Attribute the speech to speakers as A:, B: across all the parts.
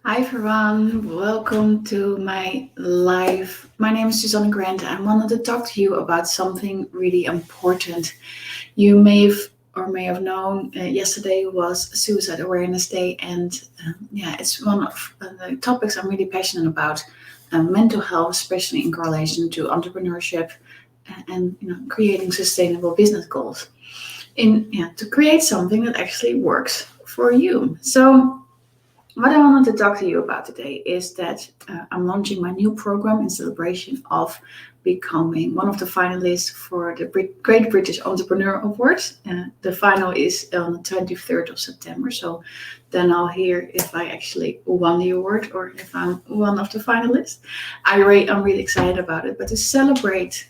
A: Hi everyone, welcome to my live. My name is Susanne Grant. I wanted to talk to you about something really important. You may have known yesterday was Suicide Awareness Day, and it's one of the topics I'm really passionate about. Mental health, especially in correlation to entrepreneurship and creating sustainable business goals. To create something that actually works for you. So what I wanted to talk to you about today is that I'm launching my new program in celebration of becoming one of the finalists for the Great British Entrepreneur Award. The final is on the 23rd of September, so then I'll hear if I actually won the award or if I'm one of the finalists. I'm really excited about it, but to celebrate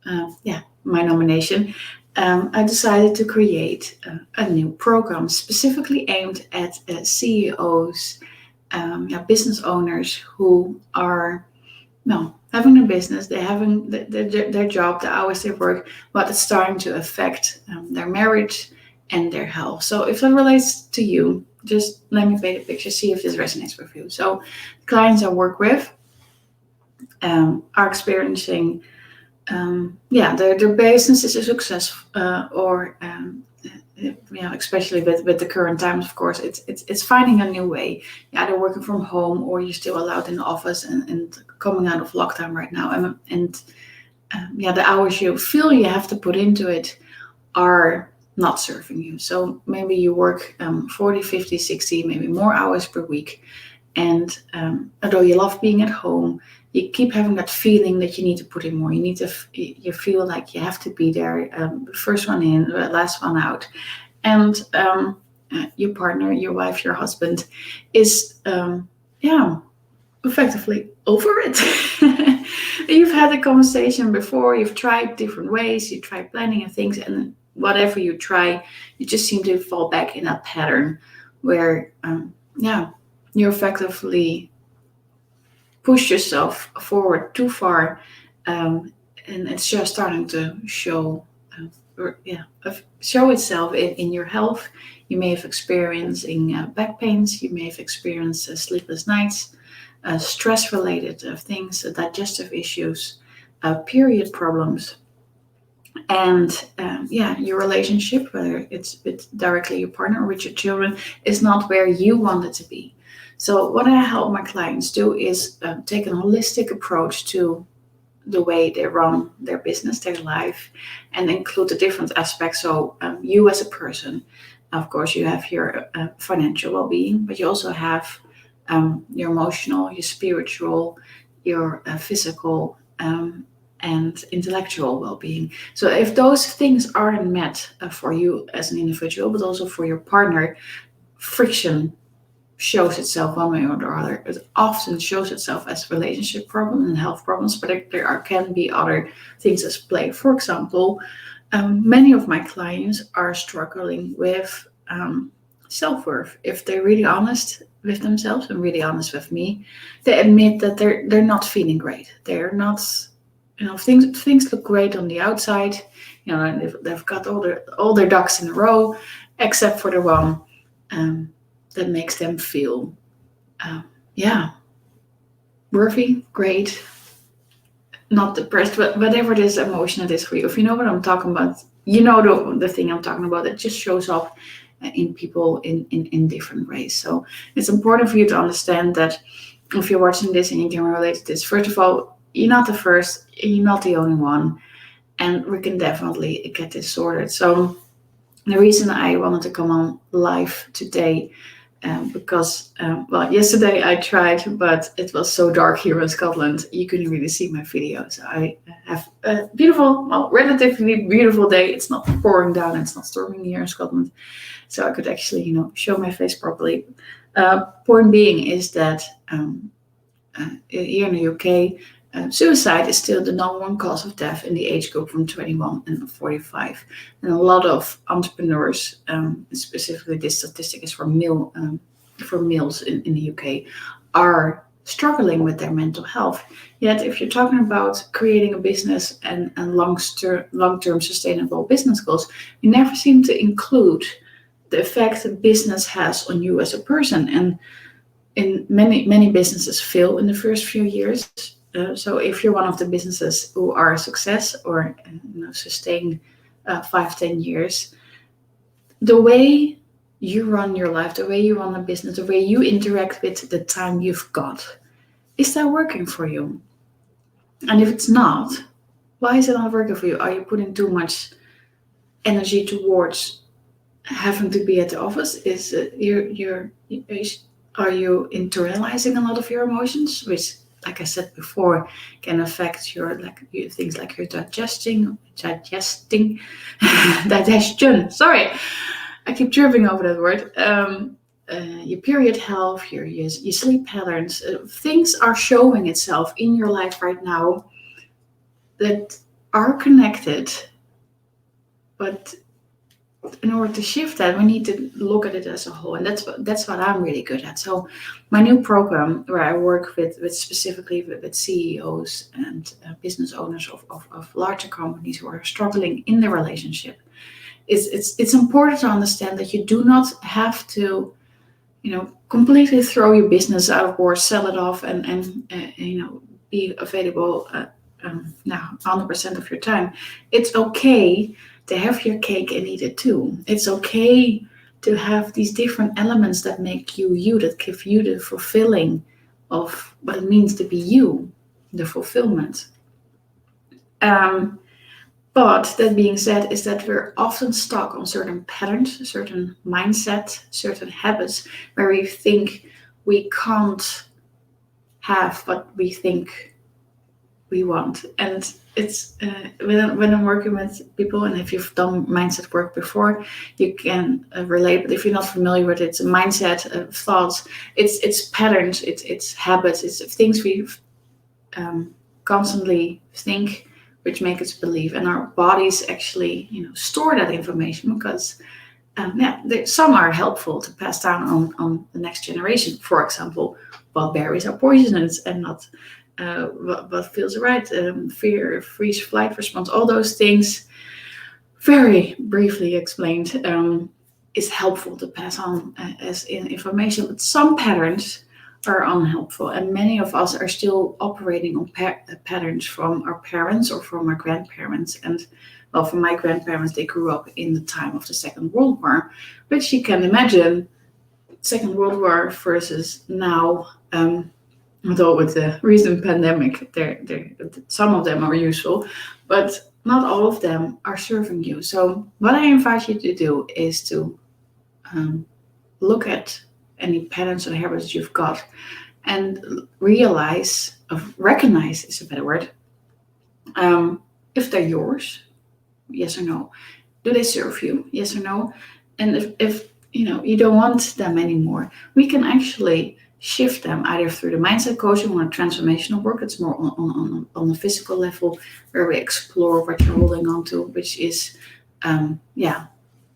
A: my nomination, I decided to create a new program specifically aimed at CEOs, business owners who are having a business, they're having their job, the hours they work, but it's starting to affect their marriage and their health. So if that relates to you, just let me paint a picture, see if this resonates with you. So clients I work with are experiencing their business is a success, especially with the current times, of course, it's finding a new way. You're either working from home or you're still allowed in the office and coming out of lockdown right now. The hours you feel you have to put into it are not serving you. So maybe you work 40, 50, 60, maybe more hours per week. And although you love being at home, you keep having that feeling that you need to put in more. You feel like you have to be there, first one in, last one out. And your partner, your wife, your husband is, effectively over it. You've had a conversation before, you've tried different ways, you tried planning and things, and whatever you try, you just seem to fall back in that pattern where, you effectively push yourself forward too far, and it's just starting to show itself in your health. You may have experiencing back pains, you may have experienced sleepless nights, stress-related things, digestive issues, period problems, and your relationship, whether it's with directly your partner or with your children, is not where you want it to be. So what I help my clients do is take a holistic approach to the way they run their business, their life, and include the different aspects. So you as a person, of course, you have your financial well-being, but you also have your emotional, your spiritual, your physical, and intellectual well-being. So if those things aren't met for you as an individual, but also for your partner, friction shows itself one way or the other. It often shows itself as relationship problems and health problems, but there can be other things at play. For example, many of my clients are struggling with self-worth. If they're really honest with themselves and really honest with me, they admit that they're not feeling great. They're not, things look great on the outside. And they've got all their ducks in a row, except for the one that makes them feel, worthy, great, not depressed, but whatever this emotion it is for you. If you know what I'm talking about, you know the thing I'm talking about. It just shows up in people in different ways. So it's important for you to understand that if you're watching this and you can relate to this, first of all, you're not the first, you're not the only one, and we can definitely get this sorted. So the reason I wanted to come on live today, because yesterday I tried, but it was so dark here in Scotland, you couldn't really see my video. So I have a relatively beautiful day. It's not pouring down, it's not storming here in Scotland, so I could actually, show my face properly. Point being is that here in the UK, suicide is still the number one cause of death in the age group from 21 and 45. And a lot of entrepreneurs, specifically this statistic is for males in the UK, are struggling with their mental health. Yet if you're talking about creating a business and long-term sustainable business goals, you never seem to include the effect that business has on you as a person. And in many businesses fail in the first few years. So if you're one of the businesses who are a success or sustain 5-10 years, the way you run your life, the way you run a business, the way you interact with the time you've got, is that working for you? And if it's not, why is it not working for you? Are you putting too much energy towards having to be at the office? Are you internalizing a lot of your emotions, which, like I said before, can affect your things like your digesting, digestion. Sorry, I keep tripping over that word. Your period health, your sleep patterns. Things are showing itself in your life right now that are connected, but in order to shift that, we need to look at it as a whole, and that's what I'm really good at. So, my new program, where I work with specifically with CEOs and business owners of larger companies who are struggling in their relationship, it's important to understand that you do not have to, completely throw your business out of board, sell it off, and be available now 100% of your time. It's okay to have your cake and eat it too. It's okay to have these different elements that make you, that give you the fulfilling of what it means to be you, the fulfillment. But that being said, is that we're often stuck on certain patterns, a certain mindset, certain habits, where we think we can't have what we think we want. And it's when I'm working with people, and if you've done mindset work before, you can relate. But if you're not familiar with it, it's a mindset, thoughts. It's patterns. It's habits. It's things we constantly think, which make us believe, and our bodies actually, store that information because, some are helpful to pass down on the next generation. For example, what berries are poisonous and not. What feels right, fear, freeze, flight response, all those things, very briefly explained, is helpful to pass on as information. But some patterns are unhelpful, and many of us are still operating on patterns from our parents or from our grandparents. And well, for my grandparents, they grew up in the time of the Second World War, which you can imagine, Second World War versus now. Although with the recent pandemic, some of them are useful, but not all of them are serving you. So what I invite you to do is to look at any patterns or habits you've got and recognize is a better word, if they're yours, yes or no. Do they serve you, yes or no? And if you don't want them anymore, we can actually shift them either through the mindset coaching or transformational work. It's more on the physical level, where we explore what you're holding on to, which is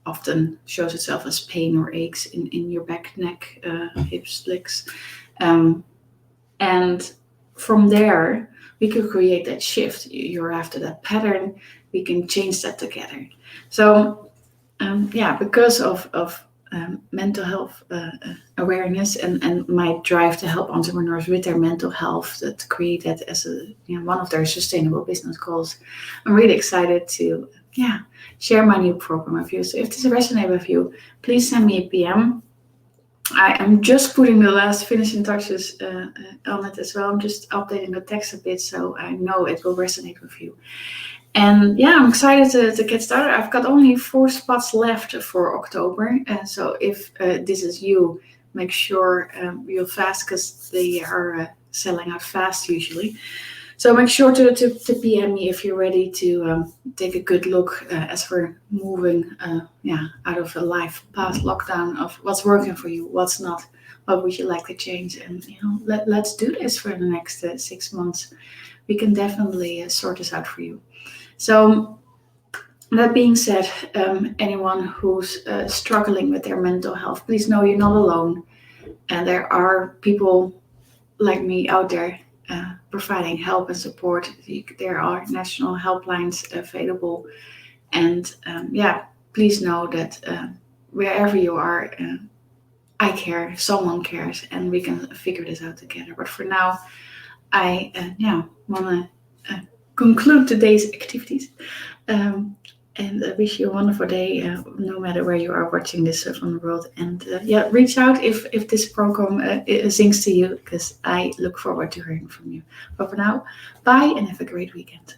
A: often shows itself as pain or aches in your back, neck, hips, legs, and from there we could create that shift. You're after that pattern, we can change that together. So because of mental health awareness and my drive to help entrepreneurs with their mental health, that create that as one of their sustainable business goals, I'm really excited to share my new program with you. So if this resonates with you, please send me a PM. I am just putting the last finishing touches on it as well. I'm just updating the text a bit, so I know it will resonate with you. And I'm excited to get started. I've got only 4 spots left for October. So if this is you, make sure you're fast, because they are selling out fast usually. So make sure to PM me if you're ready to take a good look as we're moving out of a life past lockdown of what's working for you, what's not, what would you like to change. And let's do this for the next 6 months. We can definitely sort this out for you. So that being said, anyone who's struggling with their mental health, please know you're not alone. And there are people like me out there providing help and support. There are national helplines available. And please know that wherever you are, I care, someone cares, and we can figure this out together. But for now, I want to conclude today's activities. And wish you a wonderful day, no matter where you are watching this from the world. And reach out if this program sings to you, because I look forward to hearing from you. But for now, bye and have a great weekend.